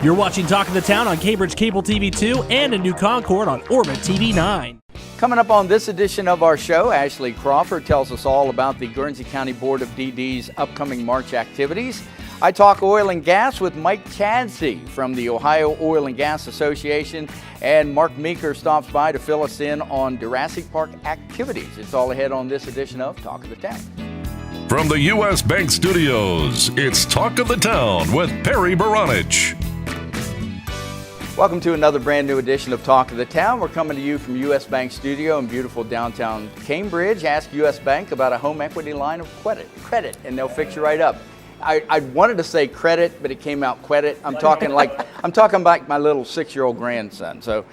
You're watching Talk of the Town on Cambridge Cable TV 2 and in New Concord on Orbit TV 9. Coming up on this edition of our show, Ashley Crawford tells us all about the Guernsey County Board of DD's upcoming March activities. I talk oil and gas with Mike Chadsey from the Ohio Oil and Gas Association, and Mark Meeker stops by to fill us in on Deerassic Park activities. It's all ahead on this edition of Talk of the Town. From the U.S. Bank Studios, it's Talk of the Town with Perry Baranich. Welcome to another brand new edition of Talk of the Town. We're coming to you from U.S. Bank Studio in beautiful downtown Cambridge. Ask U.S. Bank about a home equity line of credit, and they'll fix you right up. I wanted to say credit, but it came out credit. I'm talking like my little 6-year-old grandson. So,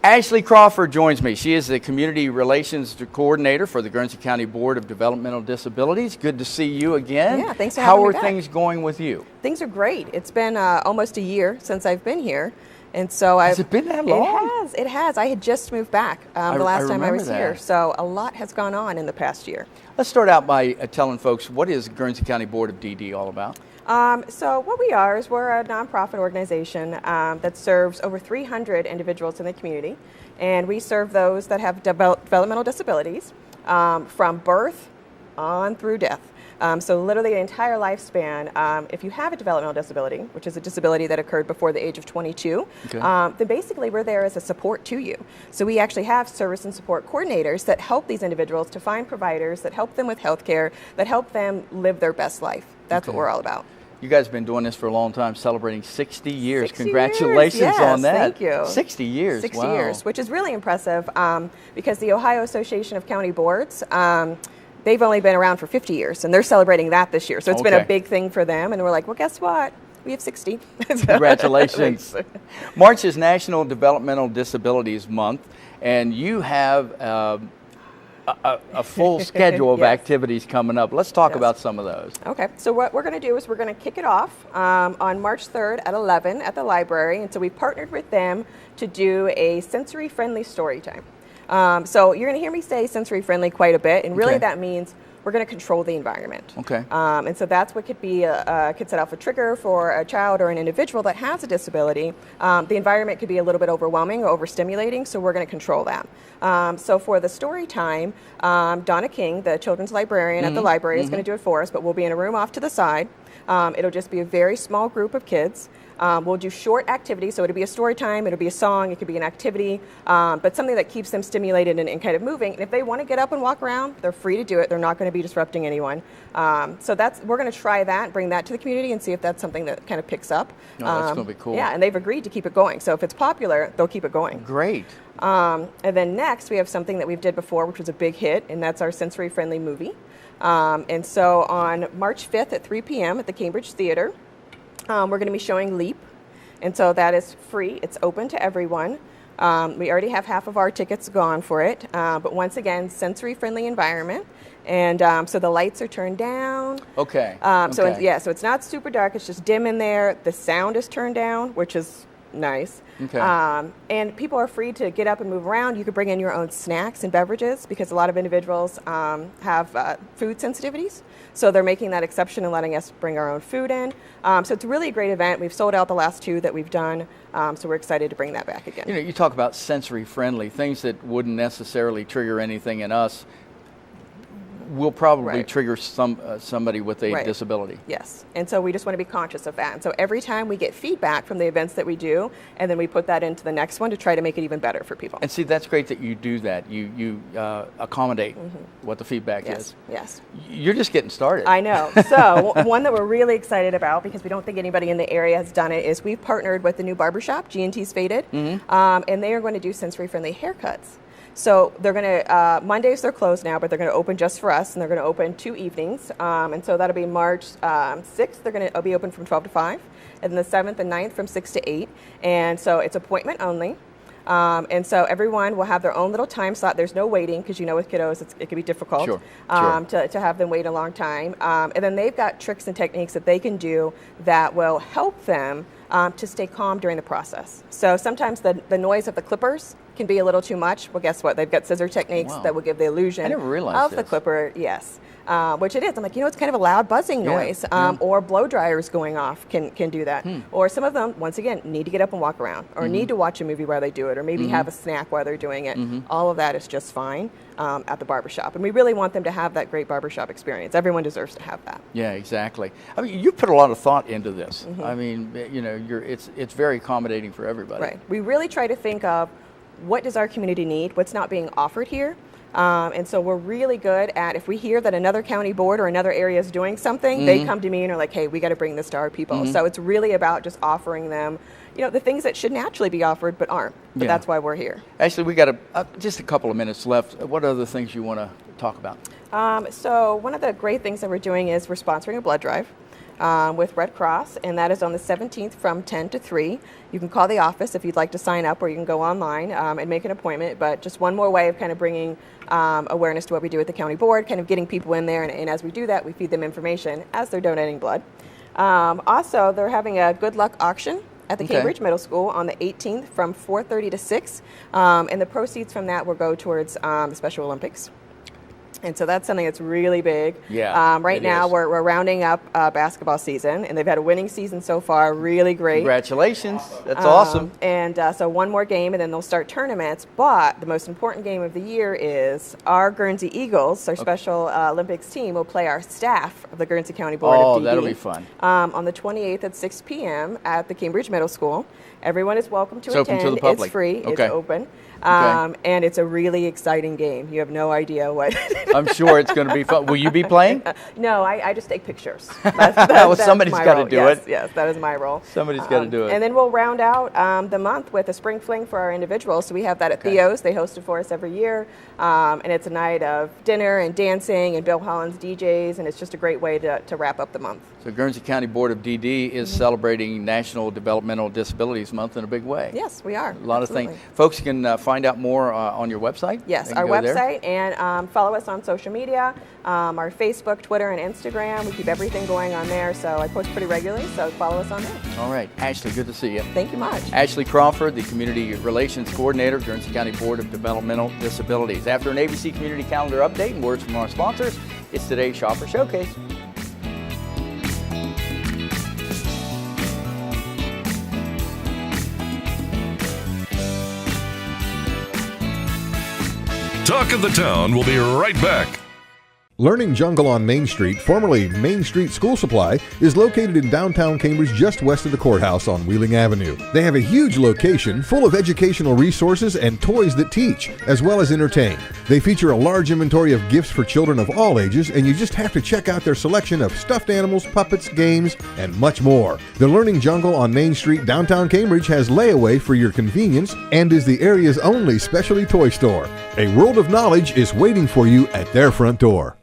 Ashley Crawford joins me. She is the Community Relations Coordinator for the Guernsey County Board of Developmental Disabilities. Good to see you again. Yeah, thanks for having me back. How are things going with you? Things are great. It's been almost a year since I've been here. And so Has it been that long? It has. I had just moved back the last time I was that. here. So a lot has gone on in the past year. Let's start out by telling folks, what is Guernsey County Board of DD all about? So what we are is we're a nonprofit organization that serves over 300 individuals in the community. And we serve those that have developmental disabilities from birth on through death. So literally the entire lifespan, if you have a developmental disability, which is a disability that occurred before the age of 22, then basically we're there as a support to you. So we actually have service and support coordinators that help these individuals to find providers that help them with health care, that help them live their best life. That's what we're all about. You guys have been doing this for a long time, celebrating 60 years. 60 Congratulations years. on that. Thank you. 60 years. 60 wow. years, which is really impressive because the Ohio Association of County Boards, they've only been around for 50 years, and they're celebrating that this year. So it's been a big thing for them, and we're like, well, guess what? We have 60. Congratulations. March is National Developmental Disabilities Month, and you have a full schedule of activities coming up. Let's talk about some of those. Okay, so what we're going to do is we're going to kick it off on March 3rd at 11 at the library, and so we partnered with them to do a sensory-friendly story time. So you're going to hear me say sensory-friendly quite a bit, and really that means we're going to control the environment. Okay. And so that's what could be could set off a trigger for a child or an individual that has a disability. The environment could be a little bit overwhelming or overstimulating, so we're going to control that. So for the story time, Donna King, the children's librarian at the library, is going to do it for us, but we'll be in a room off to the side. It'll just be a very small group of kids. We'll do short activities, so it'll be a story time, it'll be a song, it could be an activity, but something that keeps them stimulated and kind of moving. And if they want to get up and walk around, they're free to do it. They're not going to be disrupting anyone. So we're going to try that, bring that to the community, and see if that's something that kind of picks up. That's going to be cool. Yeah, and they've agreed to keep it going. So if it's popular, they'll keep it going. Great. And then next, we have something that we've did before, which was a big hit, and that's our sensory-friendly movie. And so on March 5th at 3 p.m. at the Cambridge Theater, we're going to be showing Leap, and so that is free. It's open to everyone. We already have half of our tickets gone for it, but once again, sensory-friendly environment, and so the lights are turned down. Okay. So it's not super dark. It's just dim in there. The sound is turned down, which is nice. Okay. And people are free to get up and move around. You could bring in your own snacks and beverages because a lot of individuals have food sensitivities. So they're making that exception and letting us bring our own food in. So it's a really great event. We've sold out the last 2 that we've done. So we're excited to bring that back again. You know, you talk about sensory friendly, things that wouldn't necessarily trigger anything in us will probably trigger somebody with a disability. Yes, and so we just want to be conscious of that. And so every time we get feedback from the events that we do, and then we put that into the next one to try to make it even better for people. And see, that's great that you do that. You accommodate what the feedback is. Yes. You're just getting started. I know. So one that we're really excited about, because we don't think anybody in the area has done it, is we've partnered with the new barbershop, G&T's Faded, and they are going to do sensory-friendly haircuts. So they're going to, Mondays they're closed now, but they're going to open just for us, and they're going to open 2 evenings. And so that'll be March 6th. They're going to be open from 12 to 5, and then the 7th and 9th from 6 to 8. And so it's appointment only. And so everyone will have their own little time slot. There's no waiting because, you know, with kiddos, it can be difficult to have them wait a long time. And then they've got tricks and techniques that they can do that will help them to stay calm during the process. So sometimes the noise of the clippers can be a little too much. Well, guess what? They've got scissor techniques Wow. that will give the illusion I never realized of the this. clipper. Yes. Which it is. I'm like, it's kind of a loud buzzing noise. Or blow dryers going off can do that. Or some of them, once again, need to get up and walk around, or need to watch a movie while they do it, or maybe have a snack while they're doing it. All of that is just fine at the barbershop. And we really want them to have that great barbershop experience. Everyone deserves to have that. Yeah, exactly. I mean, you put a lot of thought into this. I mean, it's very accommodating for everybody. Right. We really try to think of what does our community need, what's not being offered here. And so we're really good at, if we hear that another county board or another area is doing something, they come to me and are like, hey, we got to bring this to our people. So it's really about just offering them, the things that should naturally be offered but aren't. But that's why we're here. Actually, we got just a couple of minutes left. What other things you want to talk about? So one of the great things that we're doing is we're sponsoring a blood drive. With Red Cross, and that is on the 17th from 10 to 3. You can call the office if you'd like to sign up, or you can go online and make an appointment. But just one more way of kind of bringing awareness to what we do at the county board, kind of getting people in there, and as we do that, we feed them information as they're donating blood. Also, they're having a good luck auction at the Cambridge Middle School on the 18th from 4:30 to 6, and the proceeds from that will go towards the Special Olympics. And so that's something that's really big. Yeah, right now we're rounding up basketball season, and they've had a winning season so far, really great. Congratulations. That's awesome. And so one more game, and then they'll start tournaments. But the most important game of the year is our Guernsey Eagles, our Special Olympics team, will play our staff of the Guernsey County Board of DD. Oh, that'll be fun. On the 28th at 6 p.m. at the Cambridge Middle School. Everyone is welcome to attend. It's open to the public. It's free. Okay. It's open. And it's a really exciting game. You have no idea what. I'm sure it's going to be fun. Will you be playing? No, I just take pictures. Somebody's got to do it. Yes, that is my role. Somebody's got to do it. And then we'll round out the month with a spring fling for our individuals. So we have that at Theo's. They host it for us every year. And it's a night of dinner and dancing and Bill Holland's DJs. And it's just a great way to wrap up the month. So Guernsey County Board of DD is celebrating National Developmental Disabilities Month in a big way. Yes, we are. A lot of things. Folks can find out more on your website? Yes, our website, and follow us on social media, our Facebook, Twitter, and Instagram. We keep everything going on there, so I post pretty regularly, so follow us on there. All right. Ashley, good to see you. Thank you much. Ashley Crawford, the Community Relations Coordinator, Guernsey County Board of Developmental Disabilities. After an ABC Community Calendar update and words from our sponsors, it's today's Shopper Showcase. Talk of the Town will be right back. Learning Jungle on Main Street, formerly Main Street School Supply, is located in downtown Cambridge just west of the courthouse on Wheeling Avenue. They have a huge location full of educational resources and toys that teach, as well as entertain. They feature a large inventory of gifts for children of all ages, and you just have to check out their selection of stuffed animals, puppets, games, and much more. The Learning Jungle on Main Street, downtown Cambridge, has layaway for your convenience and is the area's only specialty toy store. A world of knowledge is waiting for you at their front door.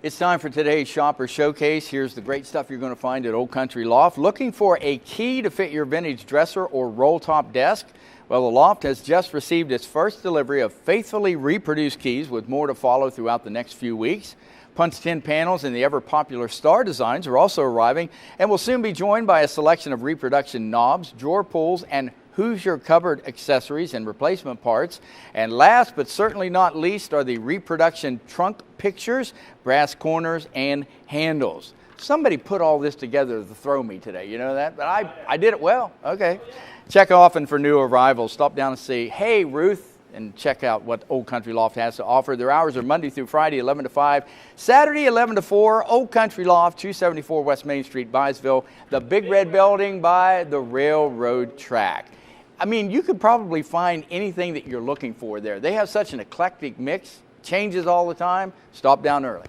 It's time for today's Shopper Showcase. Here's the great stuff you're going to find at Old Country Loft. Looking for a key to fit your vintage dresser or roll-top desk? Well, the Loft has just received its first delivery of faithfully reproduced keys, with more to follow throughout the next few weeks. Punch tin panels and the ever-popular star designs are also arriving, and will soon be joined by a selection of reproduction knobs, drawer pulls, and Hoosier cupboard accessories and replacement parts. And last but certainly not least are the reproduction trunk pictures, brass corners, and handles. Somebody put all this together to throw me today, you know that? But I did it well. Okay. Check often for new arrivals. Stop down and say, hey, Ruth, and check out what Old Country Loft has to offer. Their hours are Monday through Friday, 11 to 5, Saturday, 11 to 4, Old Country Loft, 274 West Main Street, Byesville, the Big Red Building by the railroad track. I mean, you could probably find anything that you're looking for there. They have such an eclectic mix, changes all the time. Stop down early.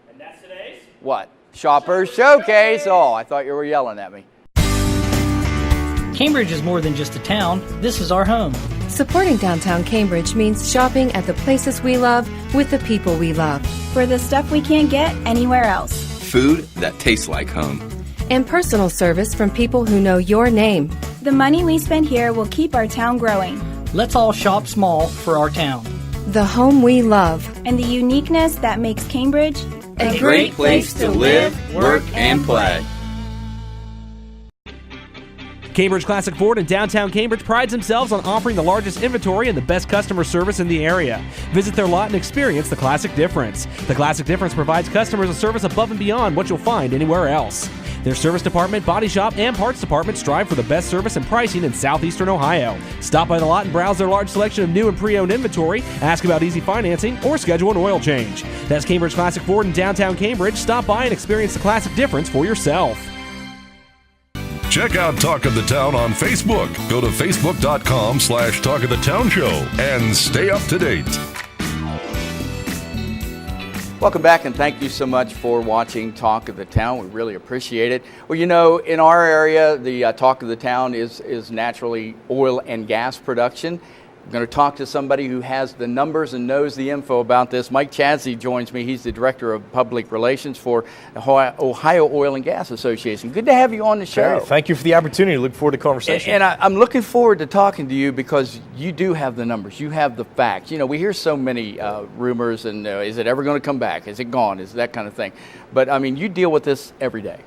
And that's today's? What? Shopper's Showcase. Oh, I thought you were yelling at me. Cambridge is more than just a town. This is our home. Supporting downtown Cambridge means shopping at the places we love with the people we love. For the stuff we can't get anywhere else. Food that tastes like home. And personal service from people who know your name. The money we spend here will keep our town growing. Let's all shop small for our town. The home we love. And the uniqueness that makes Cambridge a great place to live, work, and play. Cambridge Classic Ford in downtown Cambridge prides themselves on offering the largest inventory and the best customer service in the area. Visit their lot and experience the Classic Difference. The Classic Difference provides customers a service above and beyond what you'll find anywhere else. Their service department, body shop, and parts department strive for the best service and pricing in southeastern Ohio. Stop by the lot and browse their large selection of new and pre-owned inventory, ask about easy financing, or schedule an oil change. That's Cambridge Classic Ford in downtown Cambridge. Stop by and experience the Classic Difference for yourself. Check out Talk of the Town on Facebook. Go to facebook.com/Talk of the Town Show and stay up to date. Welcome back, and thank you so much for watching Talk of the Town. We really appreciate it. Well, you know, in our area, the Talk of the Town is naturally oil and gas production. I'm going to talk to somebody who has the numbers and knows the info about this. Mike Chadsey joins me. He's the Director of Public Relations for the Ohio Oil and Gas Association. Good to have you on the show. Hey, thank you for the opportunity. Look forward to conversation. And I'm looking forward to talking to you because you do have the numbers. You have the facts. You know, we hear so many rumors and is it ever going to come back? Is it gone? Is that kind of thing. But, I mean, you deal with this every day.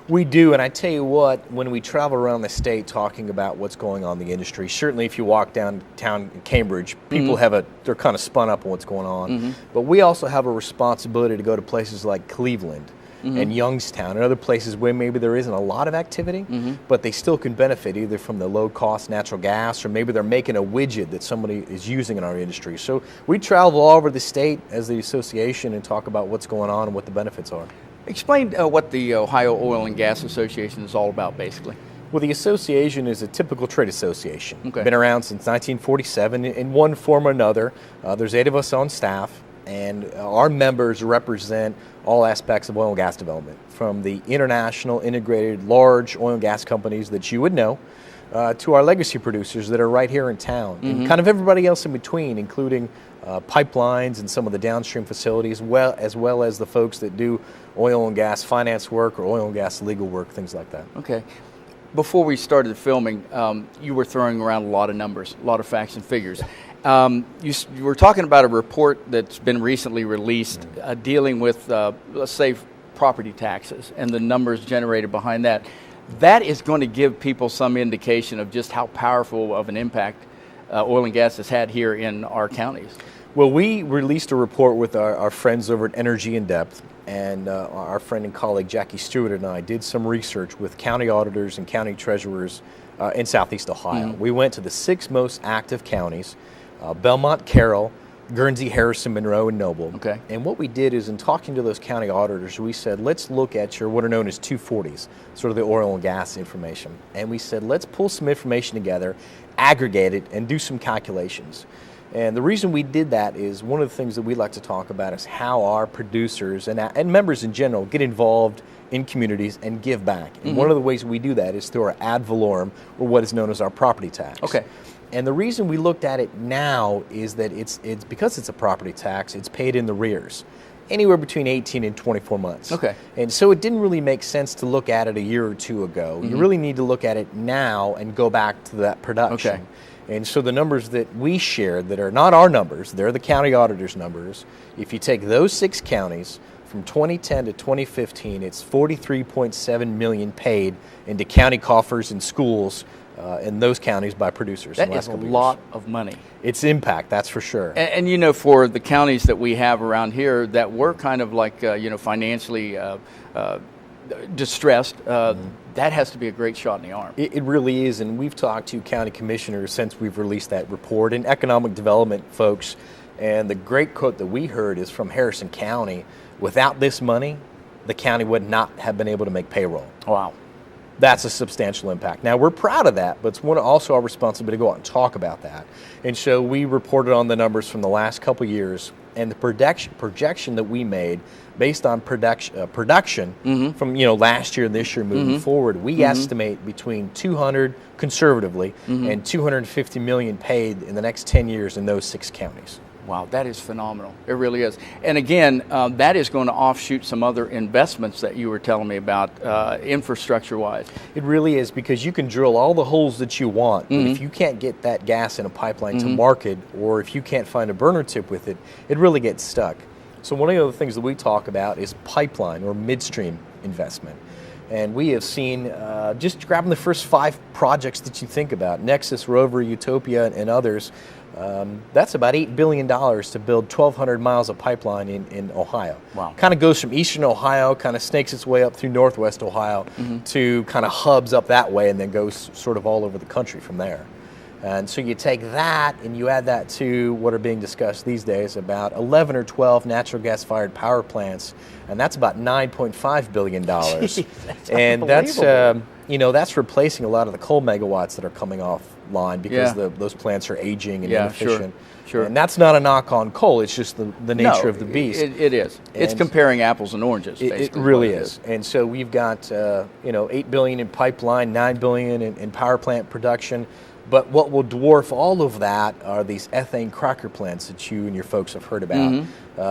We do, and I tell you what, when we travel around the state talking about what's going on in the industry, certainly if you walk downtown in Cambridge, people they're kind of spun up on what's going on. But we also have a responsibility to go to places like Cleveland and Youngstown and other places where maybe there isn't a lot of activity, but they still can benefit either from the low-cost natural gas or maybe they're making a widget that somebody is using in our industry. So we travel all over the state as the association and talk about what's going on and what the benefits are. Explain what the Ohio Oil and Gas Association is all about, basically. Well, the association is a typical trade association. Okay. Been around since 1947 in one form or another. There's 8 of us on staff, and our members represent all aspects of oil and gas development, from the international integrated large oil and gas companies that you would know to our legacy producers that are right here in town, and kind of everybody else in between, including pipelines and some of the downstream facilities, as well as the folks that do oil and gas finance work or oil and gas legal work, things like that. Okay. Before we started filming, you were throwing around a lot of numbers, a lot of facts and figures. You were talking about a report that's been recently released dealing with, let's say, property taxes and the numbers generated behind that. That is going to give people some indication of just how powerful of an impact oil and gas has had here in our counties. Well, we released a report with our friends over at Energy in Depth, and our friend and colleague Jackie Stewart and I did some research with county auditors and county treasurers in Southeast Ohio. We went to the 6 most active counties, Belmont, Carroll, Guernsey, Harrison, Monroe, and Noble. Okay. And what we did is, in talking to those county auditors, we said, let's look at your what are known as 240s, sort of the oil and gas information. And we said, let's pull some information together, aggregate it, and do some calculations. And the reason we did that is one of the things that we like to talk about is how our producers and members in general get involved in communities and give back. And one of the ways we do that is through our ad valorem, or what is known as our property tax. Okay. And the reason we looked at it now is that it's because it's a property tax, it's paid in the arrears, anywhere between 18 and 24 months. Okay. And so it didn't really make sense to look at it a year or two ago. You really need to look at it now and go back to that production. Okay. And so the numbers that we shared that are not our numbers, they're the county auditor's numbers. If you take those 6 counties from 2010 to 2015, it's $43.7 million paid into county coffers and schools in those counties by producers. That is a lot of money. It's impact, that's for sure. And you know, for the counties that we have around here that were kind of like, financially distressed, that has to be a great shot in the arm. It really is, and we've talked to county commissioners since we've released that report and economic development folks, and the great quote that we heard is from Harrison County: without this money, the county would not have been able to make payroll. Wow. That's a substantial impact. Now, we're proud of that, but it's also our responsibility to go out and talk about that. And so we reported on the numbers from the last couple years, and the projection that we made based on production from last year and this year moving forward, we estimate between 200 conservatively and 250 million paid in the next 10 years in those 6 counties. Wow, that is phenomenal. It really is. And again, that is going to offshoot some other investments that you were telling me about, infrastructure-wise. It really is, because you can drill all the holes that you want, but if you can't get that gas in a pipeline to market, or if you can't find a burner tip with it, it really gets stuck. So one of the other things that we talk about is pipeline or midstream investment. And we have seen, just grabbing the first 5 projects that you think about, Nexus, Rover, Utopia, and others, that's about $8 billion to build 1,200 miles of pipeline in Ohio. Wow. Kind of goes from eastern Ohio, kind of snakes its way up through northwest Ohio to kind of hubs up that way and then goes sort of all over the country from there. And so you take that and you add that to what are being discussed these days, about 11 or 12 natural gas-fired power plants, and that's about $9.5 billion. Jeez, that's and unbelievable. that's replacing a lot of the coal megawatts that are coming offline because those plants are aging and inefficient. Sure. And that's not a knock on coal, it's just the nature of the beast. It is. It's comparing apples and oranges, basically. It really is. And so we've got $8 billion in pipeline, $9 billion in power plant production. But what will dwarf all of that are these ethane cracker plants that you and your folks have heard about.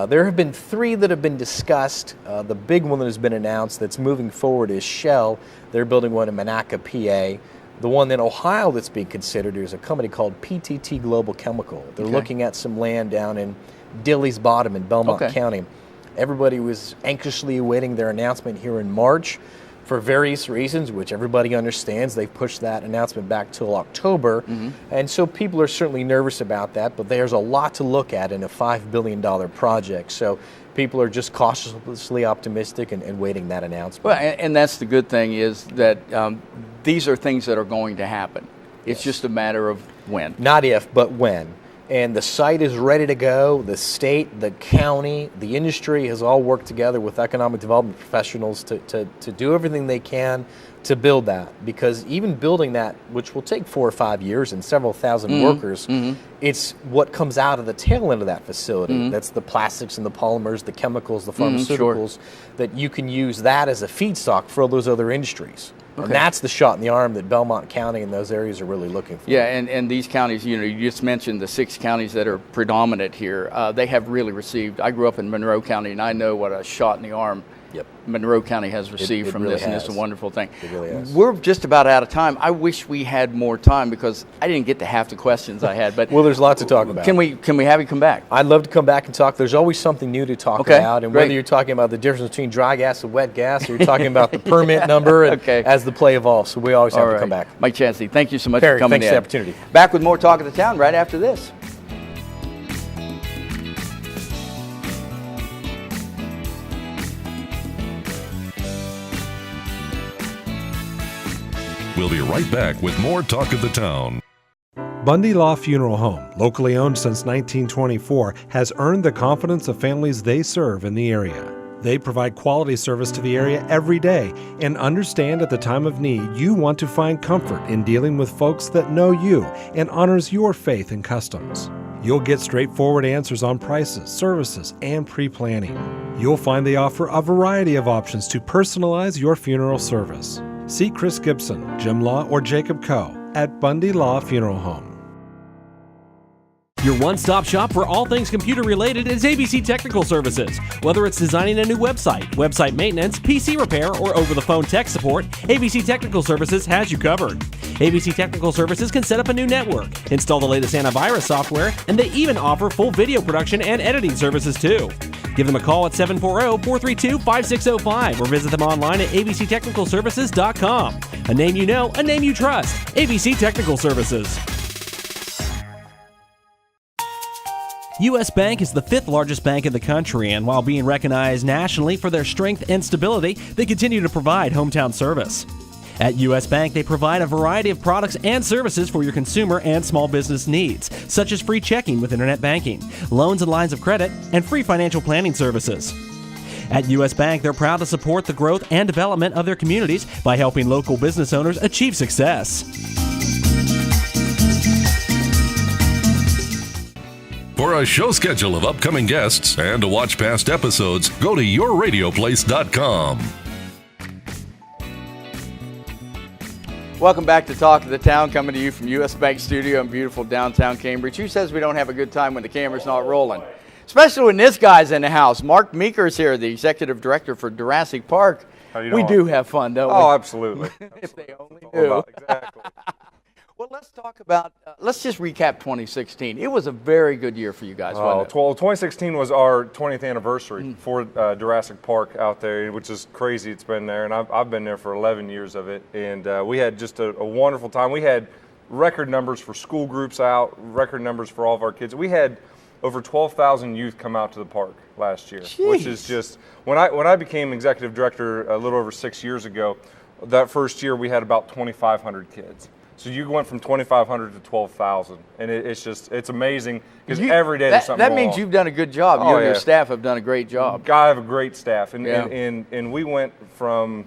There have been 3 that have been discussed. The big one that has been announced that's moving forward is Shell. They're building one in Monaca, PA. The one in Ohio that's being considered is a company called PTT Global Chemical. They're looking at some land down in Dilly's Bottom in Belmont County. Everybody was anxiously awaiting their announcement here in March. For various reasons, which everybody understands, they've pushed that announcement back till October. And so people are certainly nervous about that, but there's a lot to look at in a $5 billion project. So people are just cautiously optimistic and waiting that announcement. Well, and that's the good thing is that these are things that are going to happen. It's just a matter of when. Not if, but when. And the site is ready to go. The state, the county, the industry has all worked together with economic development professionals to do everything they can to build that. Because even building that, which will take 4 or 5 years and several thousand workers, it's what comes out of the tail end of that facility. That's the plastics and the polymers, the chemicals, the pharmaceuticals, that you can use that as a feedstock for all those other industries. And that's the shot in the arm that Belmont County and those areas are really looking for. Yeah, and these counties, you just mentioned the 6 counties that are predominant here. They have really received, I grew up in Monroe County, and I know what a shot in the arm Monroe County has received from really this, and it's a wonderful thing. It really is. We're just about out of time. I wish we had more time because I didn't get to half the questions I had. But well, there's lots to talk about. Can we have you come back? I'd love to come back and talk. There's always something new to talk about, and whether you're talking about the difference between dry gas and wet gas, or you're talking about the permit number as the play evolves. So we always have to come back. Mike Chadsey, thank you so much Perry, for coming thanks in. for the opportunity. Back with more Talk of the Town right after this. We'll be right back with more Talk of the Town. Bundy Law Funeral Home, locally owned since 1924, has earned the confidence of families they serve in the area. They provide quality service to the area every day and understand at the time of need you want to find comfort in dealing with folks that know you and honors your faith and customs. You'll get straightforward answers on prices, services, and pre-planning. You'll find they offer a variety of options to personalize your funeral service. See Chris Gibson, Jim Law, or Jacob Coe at Bundy Law Funeral Home. Your one-stop shop for all things computer-related is ABC Technical Services. Whether it's designing a new website, website maintenance, PC repair, or over-the-phone tech support, ABC Technical Services has you covered. ABC Technical Services can set up a new network, install the latest antivirus software, and they even offer full video production and editing services too. Give them a call at 740-432-5605 or visit them online at abctechnicalservices.com. A name you know, a name you trust. ABC Technical Services. U.S. Bank is the 5th largest bank in the country, and while being recognized nationally for their strength and stability, they continue to provide hometown service. At U.S. Bank, they provide a variety of products and services for your consumer and small business needs, such as free checking with internet banking, loans and lines of credit, and free financial planning services. At U.S. Bank, they're proud to support the growth and development of their communities by helping local business owners achieve success. For a show schedule of upcoming guests and to watch past episodes, go to yourradioplace.com. Welcome back to Talk of the Town, coming to you from U.S. Bank Studio in beautiful downtown Cambridge. Who says we don't have a good time when the camera's not rolling? Especially when this guy's in the house. Mark Meeker is here, the Executive Director for Deerassic Park. How you doing? We do have fun, don't we? Oh, absolutely. If they only knew. Exactly. Well, let's talk about, let's just recap 2016. It was a very good year for you guys, wasn't it? 2016 was our 20th anniversary for Deerassic Park out there, which is crazy. It's been there, and I've been there for 11 years of it, and we had just a wonderful time. We had record numbers for school groups out, record numbers for all of our kids. We had over 12,000 youth come out to the park last year, which is just, when I became executive director a little over 6 years ago, that first year we had about 2,500 kids. So you went from 2,500 to 12,000, and it's amazing because every day there's something That going means on. you've done a good job. You and your staff have done a great job. I have a great staff, and we went from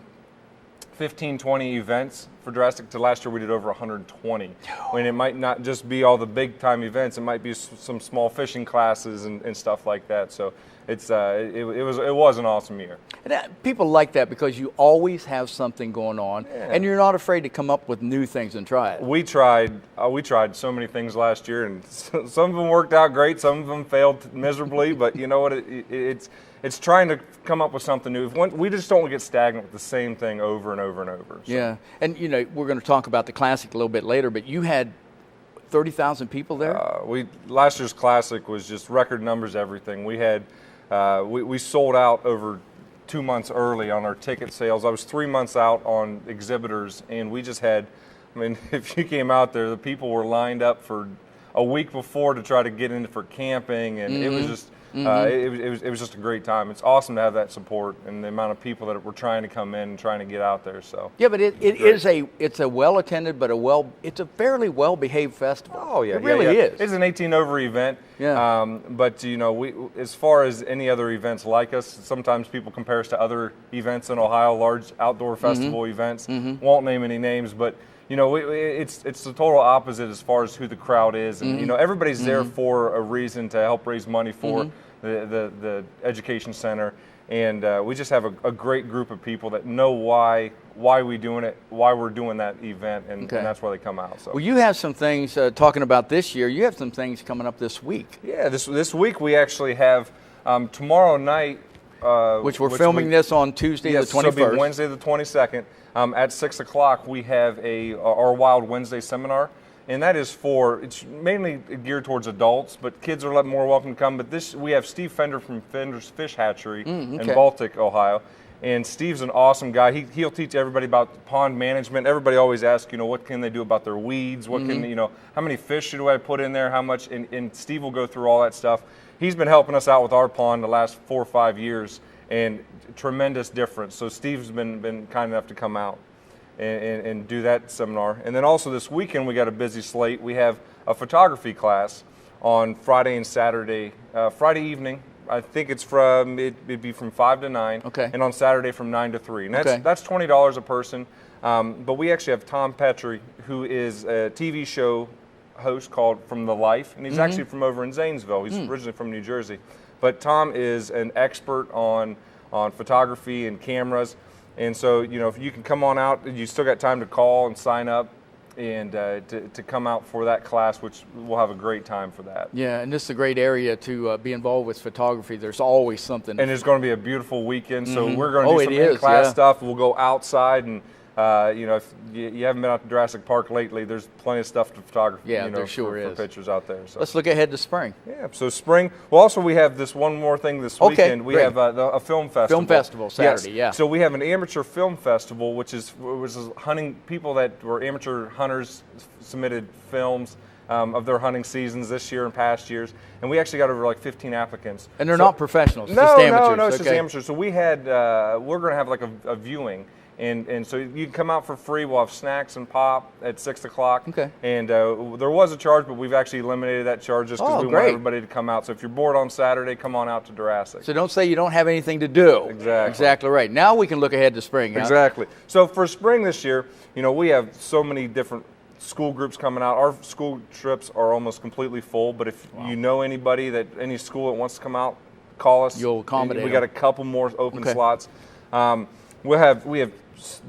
15, 20 events for Deerassic to last year we did over 120. I mean, it might not just be all the big time events; it might be some small fishing classes and stuff like that. So it was an awesome year. And people like that because you always have something going on, and you're not afraid to come up with new things and try it. We tried so many things last year, and some of them worked out great, some of them failed miserably. But you know what? It's trying to come up with something new. We just don't want to get stagnant with the same thing over and over and over. So. Yeah, and you know we're going to talk about the Classic a little bit later, but you had 30,000 people there. Last year's Classic was just record numbers, everything. We had we sold out over 2 months early on our ticket sales. I was 3 months out on exhibitors, and we just had, I mean, if you came out there, the people were lined up for a week before to try to get in for camping, and it was just it was just a great time. It's awesome to have that support and the amount of people that were trying to come in and trying to get out there. So yeah, but it's a well attended but it's a fairly well behaved festival. Oh yeah, it really is. It's an 18 over event. Yeah. But you know, we as far as any other events like us, sometimes people compare us to other events in Ohio, large outdoor festival events. Won't name any names, but. You know, it's the total opposite as far as who the crowd is, and you know everybody's there for a reason to help raise money for the education center, and we just have a great group of people that know why we're doing it, why we're doing that event, and that's why they come out. So. Well, you have some things talking about this year. You have some things coming up this week. Yeah, this week we actually have tomorrow night, which we're filming this on Tuesday the 21st. So it'll be Wednesday the 22nd. At 6 o'clock, we have our Wild Wednesday seminar, and that is it's mainly geared towards adults, but kids are a lot more welcome to come. But we have Steve Fender from Fender's Fish Hatchery in Baltic, Ohio, and Steve's an awesome guy. He'll teach everybody about pond management. Everybody always asks, you know, what can they do about their weeds? What can, you know, how many fish do I put in there? How much? And Steve will go through all that stuff. He's been helping us out with our pond the last 4 or 5 years. And tremendous difference. So Steve's been kind enough to come out and do that seminar. And then also this weekend we got a busy slate. We have a photography class on Friday and Saturday. Friday evening, I think it'd be from 5 to 9. Okay. And on Saturday from 9 to 3. And that's $20 a person. But we actually have Tom Petrie, who is a TV show host called From the Life, and he's actually from over in Zanesville. He's originally from New Jersey. But Tom is an expert on photography and cameras, and so you know if you can come on out, you still got time to call and sign up, and to come out for that class, which we'll have a great time for that. Yeah, and this is a great area to be involved with photography. There's always something. And it's going to be a beautiful weekend, so we're going to do some in-class stuff. We'll go outside and. You know, if you haven't been out to Deerassic Park lately, there's plenty of stuff to photography. Yeah, you know, there sure for is. Pictures out there. So. Let's look ahead to spring. Yeah, so spring. Well, also we have this one more thing this weekend. We have a film festival. Film festival Saturday. Yes. Yeah. So we have an amateur film festival, which is hunting. People that were amateur hunters submitted films of their hunting seasons this year and past years, and we actually got over like 15 applicants. And they're not professionals. No, just amateurs. No, it's just amateurs. So we had we're going to have like a viewing. And so you can come out for free. We'll have snacks and pop at 6 o'clock. Okay. And there was a charge, but we've actually eliminated that charge just because we want everybody to come out. So if you're bored on Saturday, come on out to Deerassic. So don't say you don't have anything to do. Exactly. Exactly right. Now we can look ahead to spring. Huh? Exactly. So for spring this year, you know, we have so many different school groups coming out. Our school trips are almost completely full, but if you know anybody any school that wants to come out, call us. You'll accommodate We got a couple more open slots. We have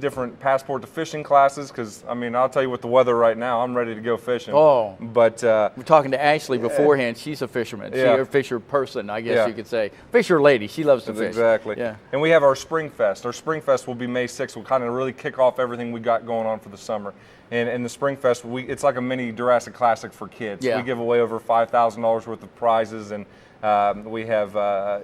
different passport to fishing classes, because I mean, I'll tell you, with the weather right now, I'm ready to go fishing. Oh, but we're talking to Ashley beforehand. She's a fisherman. She's a fisher person, I guess you could say. Fisher lady. She loves to fish. Exactly. Yeah. And we have our Spring Fest. Our Spring Fest will be May 6th. We'll kind of really kick off everything we got going on for the summer. And the Spring Fest, it's like a mini Deerassic Classic for kids. Yeah. We give away over $5,000 worth of prizes, and we have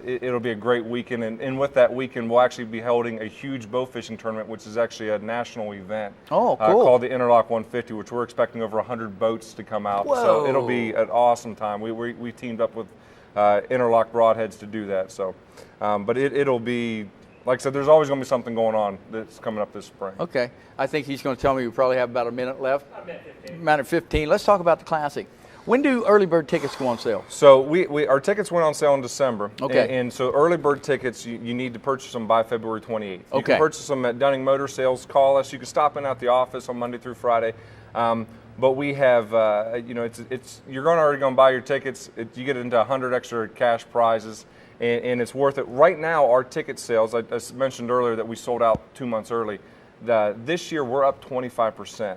it'll be a great weekend. And with that weekend, we'll actually be holding a huge bow fishing tournament, which is actually a national event. Oh, cool. Called the Interlock 150, which we're expecting over 100 boats to come out. Whoa. So it'll be an awesome time. We teamed up with Interlock Broadheads to do that. So, but it'll be, like I said, there's always going to be something going on that's coming up this spring. Okay. I think he's going to tell me we probably have about a minute left. A minute 15. Let's talk about the Classic. When do early bird tickets go on sale? So our tickets went on sale in December. Okay. And so early bird tickets, you need to purchase them by February 28th. You Okay. can purchase them at Dunning Motor Sales. Call us. You can stop in at the office on Monday through Friday. But we have, you're already going to buy your tickets. You get into 100 extra cash prizes, and it's worth it. Right now, our ticket sales, I mentioned earlier that we sold out 2 months early. This year, we're up 25%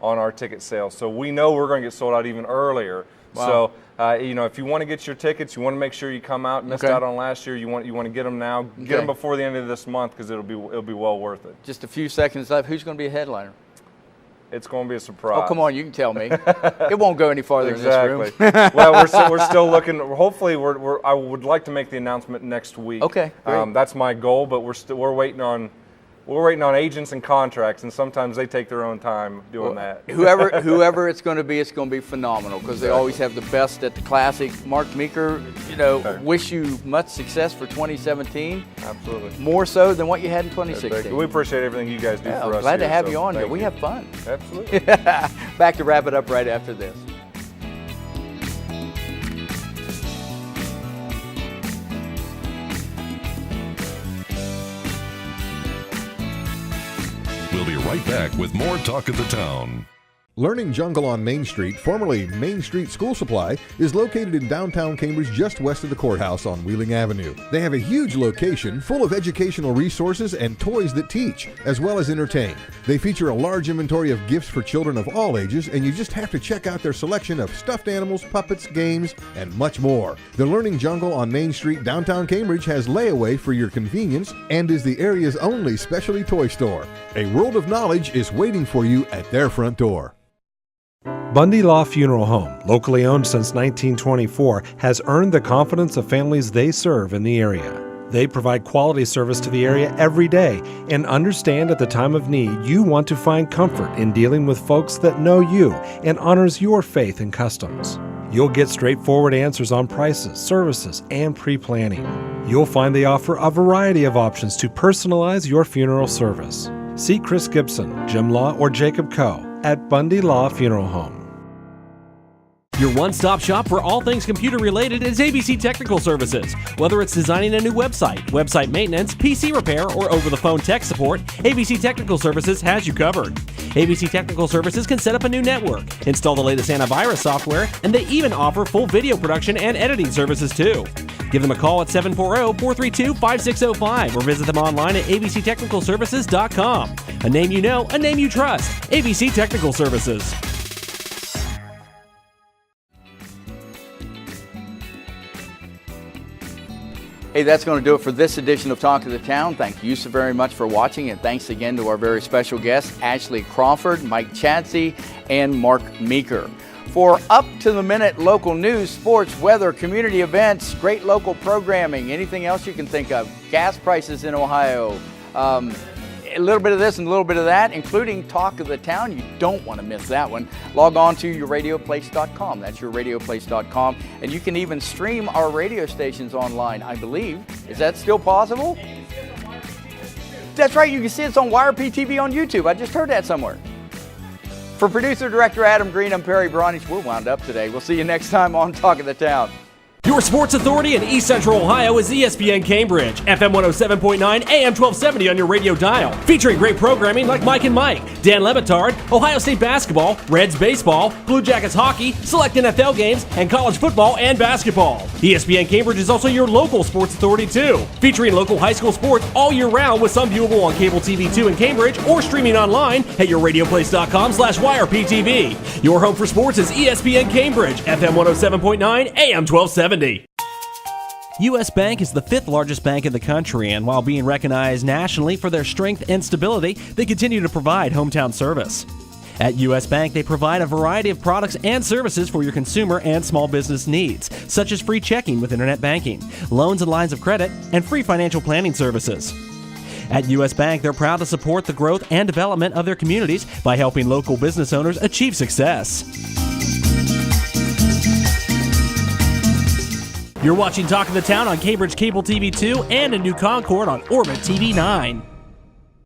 on our ticket sales. So we know we're going to get sold out even earlier. Wow. So, if you want to get your tickets, you want to make sure you come out. Missed out on last year. You want to get them now. Get them before the end of this month, because it'll be well worth it. Just a few seconds left. Who's going to be a headliner? It's going to be a surprise. Oh, come on, you can tell me. It won't go any farther in this room. Well, we're still looking. Hopefully, I would like to make the announcement next week. Okay, great. That's my goal, but we're waiting on agents and contracts, and sometimes they take their own time doing that. Whoever it's going to be phenomenal, because they always have the best at the Classic. Mark Meeker, wish you much success for 2017. Absolutely. More so than what you had in 2016. We appreciate everything you guys do for us. Glad to have so you on here. thank We you. have fun. Absolutely. Back to wrap it up right after this. We'll be right back with more Talk of the Town. Learning Jungle on Main Street, formerly Main Street School Supply, is located in downtown Cambridge just west of the courthouse on Wheeling Avenue. They have a huge location full of educational resources and toys that teach, as well as entertain. They feature a large inventory of gifts for children of all ages, and you just have to check out their selection of stuffed animals, puppets, games, and much more. The Learning Jungle on Main Street, downtown Cambridge, has layaway for your convenience and is the area's only specialty toy store. A world of knowledge is waiting for you at their front door. Bundy Law Funeral Home, locally owned since 1924, has earned the confidence of families they serve in the area. They provide quality service to the area every day and understand at the time of need you want to find comfort in dealing with folks that know you and honors your faith and customs. You'll get straightforward answers on prices, services, and pre-planning. You'll find they offer a variety of options to personalize your funeral service. See Chris Gibson, Jim Law, or Jacob Coe at Bundy Law Funeral Home. Your one-stop shop for all things computer-related is ABC Technical Services. Whether it's designing a new website, website maintenance, PC repair, or over-the-phone tech support, ABC Technical Services has you covered. ABC Technical Services can set up a new network, install the latest antivirus software, and they even offer full video production and editing services too. Give them a call at 740-432-5605 or visit them online at abctechnicalservices.com. A name you know, a name you trust. ABC Technical Services. Hey, that's going to do it for this edition of Talk of the Town. Thank you so very much for watching, and thanks again to our very special guests, Ashley Crawford, Mike Chadsey, and Mark Meeker. For up-to-the-minute local news, sports, weather, community events, great local programming, anything else you can think of, gas prices in Ohio, a little bit of this and a little bit of that, including Talk of the Town. You don't want to miss that one. Log on to yourradioplace.com. That's yourradioplace.com. And you can even stream our radio stations online, I believe. Is that still possible? That's right. You can see us on YRP-TV on YouTube. I just heard that somewhere. For producer-director Adam Green, I'm Perry Bronich. We're wound up today. We'll see you next time on Talk of the Town. Your sports authority in East Central Ohio is ESPN Cambridge, FM 107.9, AM 1270 on your radio dial. Featuring great programming like Mike and Mike, Dan Lebitard, Ohio State basketball, Reds baseball, Blue Jackets hockey, select NFL games, and college football and basketball. ESPN Cambridge is also your local sports authority too. Featuring local high school sports all year round with some viewable on Cable TV 2 in Cambridge or streaming online at yourradioplace.com/YRPTV. Your home for sports is ESPN Cambridge, FM 107.9, AM 1270. U.S. Bank is the 5th largest bank in the country, and while being recognized nationally for their strength and stability, they continue to provide hometown service. At U.S. Bank, they provide a variety of products and services for your consumer and small business needs, such as free checking with internet banking, loans and lines of credit, and free financial planning services. At U.S. Bank, they're proud to support the growth and development of their communities by helping local business owners achieve success. You're watching Talk of the Town on Cambridge Cable TV 2 and in New Concord on Orbit TV 9.